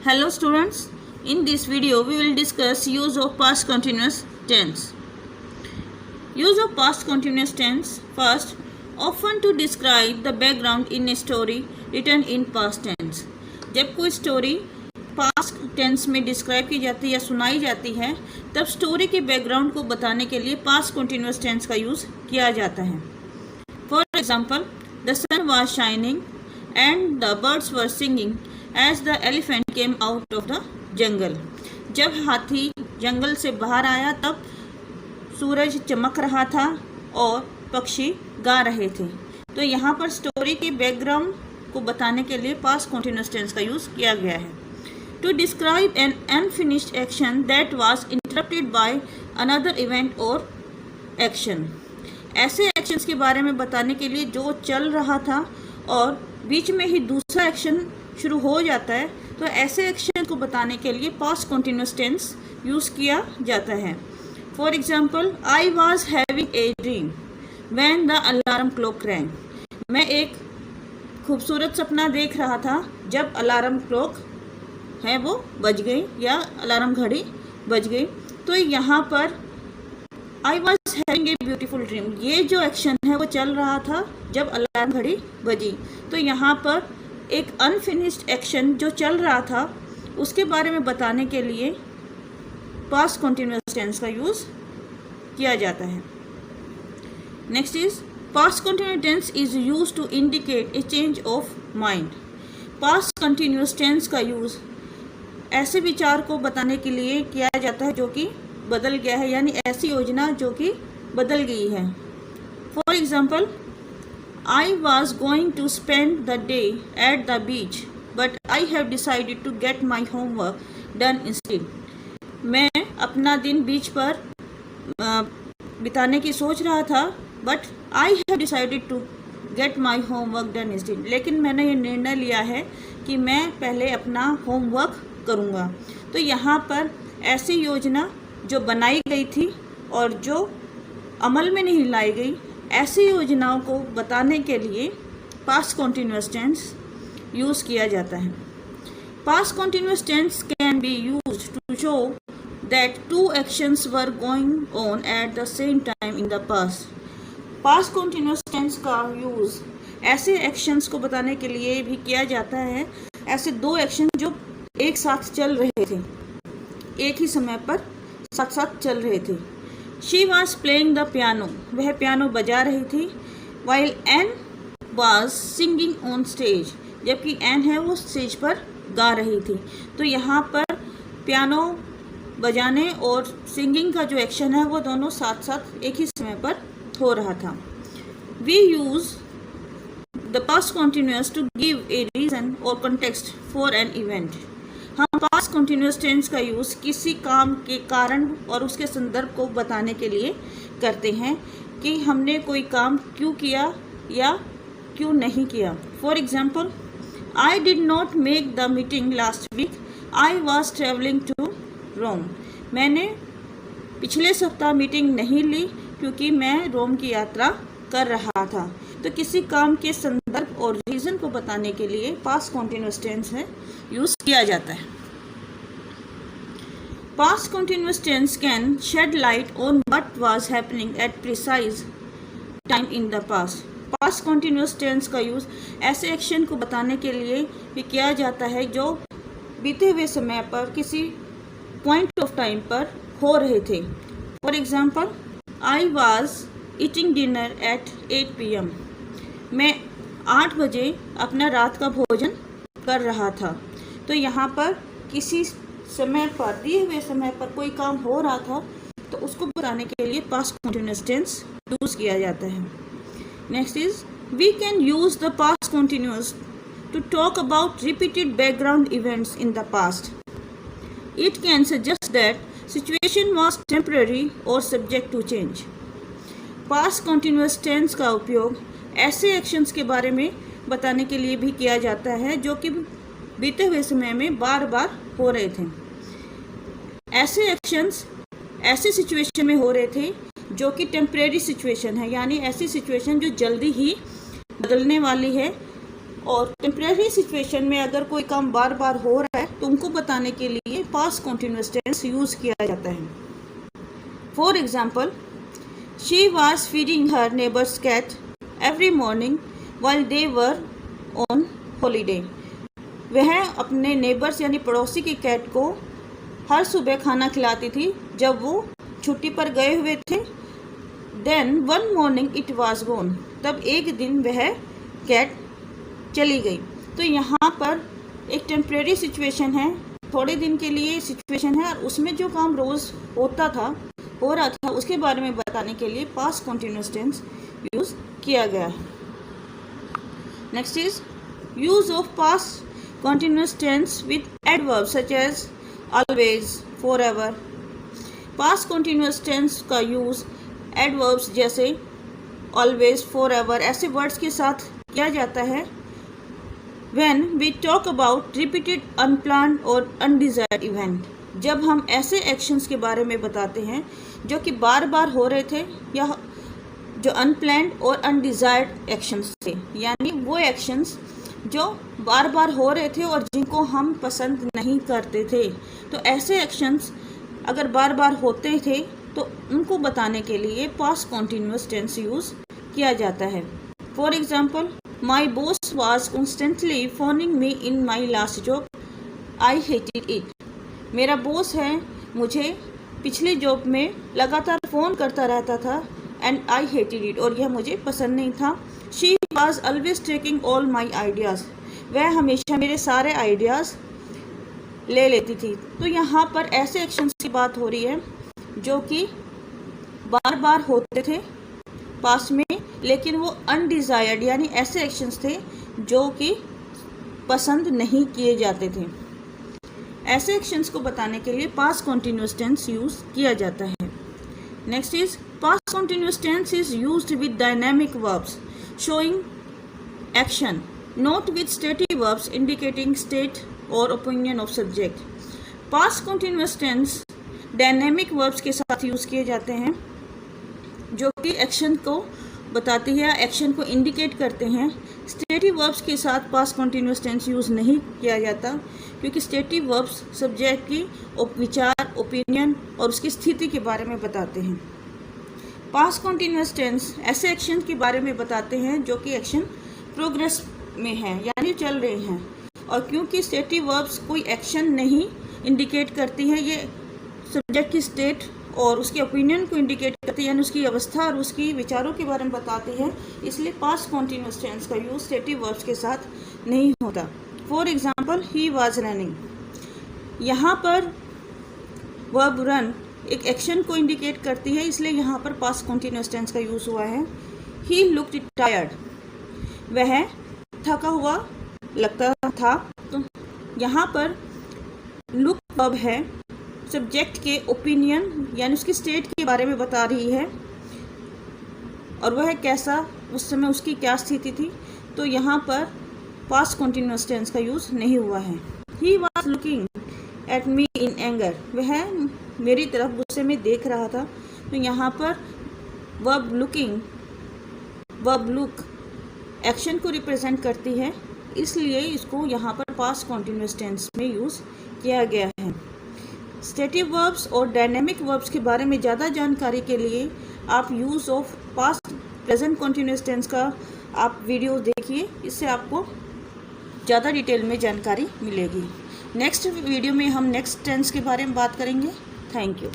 Hello students, in this video we will discuss use of past continuous tense. Use of past continuous tense. First, often to describe the background in a story written in past tense. जब कोई story past tense में describe की जाती है या सुनाई जाती है तब स्टोरी के बैकग्राउंड को बताने के लिए पास्ट कंटिन्यूअस टेंस का यूज़ किया जाता है. For example, the sun was shining and the birds were singing as the elephant came out of the jungle. जब हाथी जंगल से बाहर आया तब सूरज चमक रहा था और पक्षी गा रहे थे. तो यहाँ पर स्टोरी के बैकग्राउंड को बताने के लिए पास्ट कंटिन्यूअस टेंस का यूज़ किया गया है. To describe an unfinished action that was interrupted by another event or action. ऐसे एक्शंस के बारे में बताने के लिए जो चल रहा था और बीच में ही दूसरा एक्शन शुरू हो जाता है, तो ऐसे एक्शन को बताने के लिए पास्ट कंटिन्यूअस टेंस यूज़ किया जाता है. For example, I was having a dream when the alarm clock wrong. मैं एक खूबसूरत सपना देख रहा था जब अलार्म क्लॉक है वो बज गई या अलार्म घड़ी बज गई. तो यहाँ पर I was having a beautiful dream, ये जो एक्शन है वो चल रहा था जब अलार्म घड़ी बजी. तो यहाँ पर एक अनफिनिश्ड एक्शन जो चल रहा था उसके बारे में बताने के लिए पास्ट कंटिन्यूअस टेंस का यूज़ किया जाता है. Next is past continuous tense is use to indicate a change of mind. Past continuous tense का यूज़ ऐसे विचार को बताने के लिए किया जाता है जो कि बदल गया है, यानी ऐसी योजना जो कि बदल गई है. For example, I was going to spend the day at the beach but I have decided to get my homework done instead. मैं अपना दिन बीच पर बिताने की सोच रहा था but I have decided to get my homework done instead. लेकिन मैंने ये निर्णय लिया है कि मैं पहले अपना होमवर्क करूँगा. तो यहाँ पर ऐसी योजना जो बनाई गई थी और जो अमल में नहीं लाई गई, ऐसी योजनाओं को बताने के लिए पास्ट कंटिन्यूअस टेंस यूज़ किया जाता है. Past continuous tense can be used to show that two actions were going on at the same time in the past. Past continuous tense का यूज़ ऐसे एक्शंस को बताने के लिए भी किया जाता है, ऐसे दो एक्शन जो एक साथ चल रहे थे, एक ही समय पर साथ साथ चल रहे थे. She was playing the piano, वह पियानो बजा रही थी. While Ann was singing on stage, जबकि एन है वो स्टेज पर गा रही थी. तो यहाँ पर पियानो बजाने और सिंगिंग का जो एक्शन है वो दोनों साथ साथ एक ही समय पर हो रहा था. We use the past continuous to give a reason और कंटेक्स्ट फॉर एन इवेंट. हम पास्ट कंटिन्यूअस टेंस का यूज़ किसी काम के कारण और उसके संदर्भ को बताने के लिए करते हैं कि हमने कोई काम क्यों किया या क्यों नहीं किया. For example, I did not make the meeting last week, I was travelling to Rome. मैंने पिछले सप्ताह मीटिंग नहीं ली क्योंकि मैं रोम की यात्रा कर रहा था. तो किसी काम के संदर्भ और रीज़न को बताने के लिए पास्ट कंटिन्यूअस टेंस है यूज़ किया जाता है. Past continuous tense can shed light on what was happening at precise time in the past. Past continuous tense का यूज़ ऐसे एक्शन को बताने के लिए भी किया जाता है जो बीते हुए समय पर किसी पॉइंट ऑफ टाइम पर हो रहे थे. For example, I was eating dinner eight 8 PM. मैं 8 बजे अपना रात का भोजन कर रहा था. तो यहाँ पर किसी समय पर, दिए हुए समय पर कोई काम हो रहा था तो उसको बताने के लिए पास्ट कंटिन्यूअस टेंस यूज़ किया जाता है. Next is, we can use the past continuous to talk about repeated background events in the past. It can suggest that situation was temporary और subject to change. Past continuous tense का उपयोग ऐसे actions के बारे में बताने के लिए भी किया जाता है जो कि बीते हुए समय में बार बार हो रहे थे. ऐसे एक्शंस ऐसी सिचुएशन में हो रहे थे जो कि टेम्परेरी सिचुएशन है, यानी ऐसी सिचुएशन जो जल्दी ही बदलने वाली है और टेम्परेरी सिचुएशन में अगर कोई काम बार बार हो रहा है तो उनको बताने के लिए पास्ट कॉन्टिन्यूअस टेंस यूज़ किया जाता है। For example, she was feeding her neighbours cat every morning while they were on holiday. वह अपने नेबर्स यानी पड़ोसी की कैट को हर सुबह खाना खिलाती थी जब वो छुट्टी पर गए हुए थे। Then one morning it was gone. तब एक दिन वह कैट चली गई। तो यहाँ पर एक टेम्परेरी सिचुएशन है, थोड़े दिन के लिए सिचुएशन है, और उसमें जो काम रोज़ हो रहा था उसके बारे में बताने के लिए पास्ट कॉन्टिन्यूअस टेंस यूज़ किया गया है। Next is use of past continuous tense with adverbs such as always, forever। past continuous tense का यूज़ adverbs जैसे always, forever ऐसे वर्ड्स के साथ किया जाता है when we talk about repeated, unplanned और undesired event। जब हम ऐसे एक्शंस के बारे में बताते हैं जो कि बार बार हो रहे थे या जो अनप्लान्ड और अनडिजायर्ड एक्शंस थे, यानी वो एक्शंस जो बार बार हो रहे थे और जिनको हम पसंद नहीं करते थे। तो ऐसे एक्शंस अगर बार बार होते थे तो उनको बताने के लिए पास्ट कॉन्टिन्यूअस टेंस यूज़ किया जाता है। For example, my boss was constantly phoning me in my last job, I hated it. मेरा बॉस है, मुझे पिछली जॉब में लगातार फ़ोन करता रहता था, एंड आई हेटेड इट, और यह मुझे पसंद नहीं था। She was always taking all my ideas. वह हमेशा मेरे सारे आइडियाज़ ले लेती थी। तो यहाँ पर ऐसे एक्शंस की बात हो रही है जो कि बार बार होते थे पास्ट में, लेकिन वो अनडिजायर्ड यानी ऐसे एक्शंस थे जो कि पसंद नहीं किए जाते थे। ऐसे एक्शंस को बताने के लिए पास्ट कॉन्टिन्यूअस टेंस यूज़ किया जाता है। Next is past continuous tense is used with dynamic verbs showing action, not with static verbs indicating state or opinion of subject। past continuous tense dynamic verbs के साथ use किए जाते हैं जो कि एक्शन को बताती है, एक्शन को इंडिकेट करते हैं। स्टेटिव वर्ब्स के साथ पास्ट कॉन्टिन्यूअस टेंस यूज़ नहीं किया जाता, क्योंकि स्टेटिव वर्ब्स सब्जेक्ट की विचार, ओपिनियन और उसकी स्थिति के बारे में बताते हैं। पास्ट कॉन्टिन्यूअस टेंस ऐसे एक्शन के बारे में बताते हैं जो कि एक्शन प्रोग्रेस में है, यानी चल रहे हैं। और क्योंकि स्टेटिव वर्ब्स कोई एक्शन नहीं इंडिकेट करती हैं, ये सब्जेक्ट की स्टेट और उसके ओपिनियन को इंडिकेट करती है, यानी उसकी अवस्था और उसकी विचारों के बारे में बताती है, इसलिए पास्ट कॉन्टिन्यूअस टेंस का यूज़ स्टेटिव वर्ब्स के साथ नहीं होता। For example, he was running. यहाँ पर वर्ब रन एक एक्शन को इंडिकेट करती है, इसलिए यहाँ पर पास्ट कॉन्टिन्यूअस टेंस का यूज़ हुआ है। He looked tired. वह थका हुआ लगता था। तो यहाँ पर लुक वर्ब है, सब्जेक्ट के ओपिनियन यानी उसकी स्टेट के बारे में बता रही है, और वह कैसा, उस समय उसकी क्या स्थिति थी। तो यहाँ पर पास्ट कॉन्टिन्यूअस टेंस का यूज़ नहीं हुआ है। He was looking at me in anger. वह मेरी तरफ गुस्से में देख रहा था। तो यहाँ पर verb looking, verb look action को रिप्रेजेंट करती है, इसलिए इसको यहाँ पर पास्ट कॉन्टिन्यूअस टेंस में यूज़ किया गया है। स्टेटिव वर्ब्स और डायनेमिक वर्ब्स के बारे में ज़्यादा जानकारी के लिए आप use of past present continuous tense का आप वीडियो देखिए, इससे आपको ज़्यादा डिटेल में जानकारी मिलेगी। नेक्स्ट वीडियो में हम नेक्स्ट टेंस के बारे में बात करेंगे। Thank you.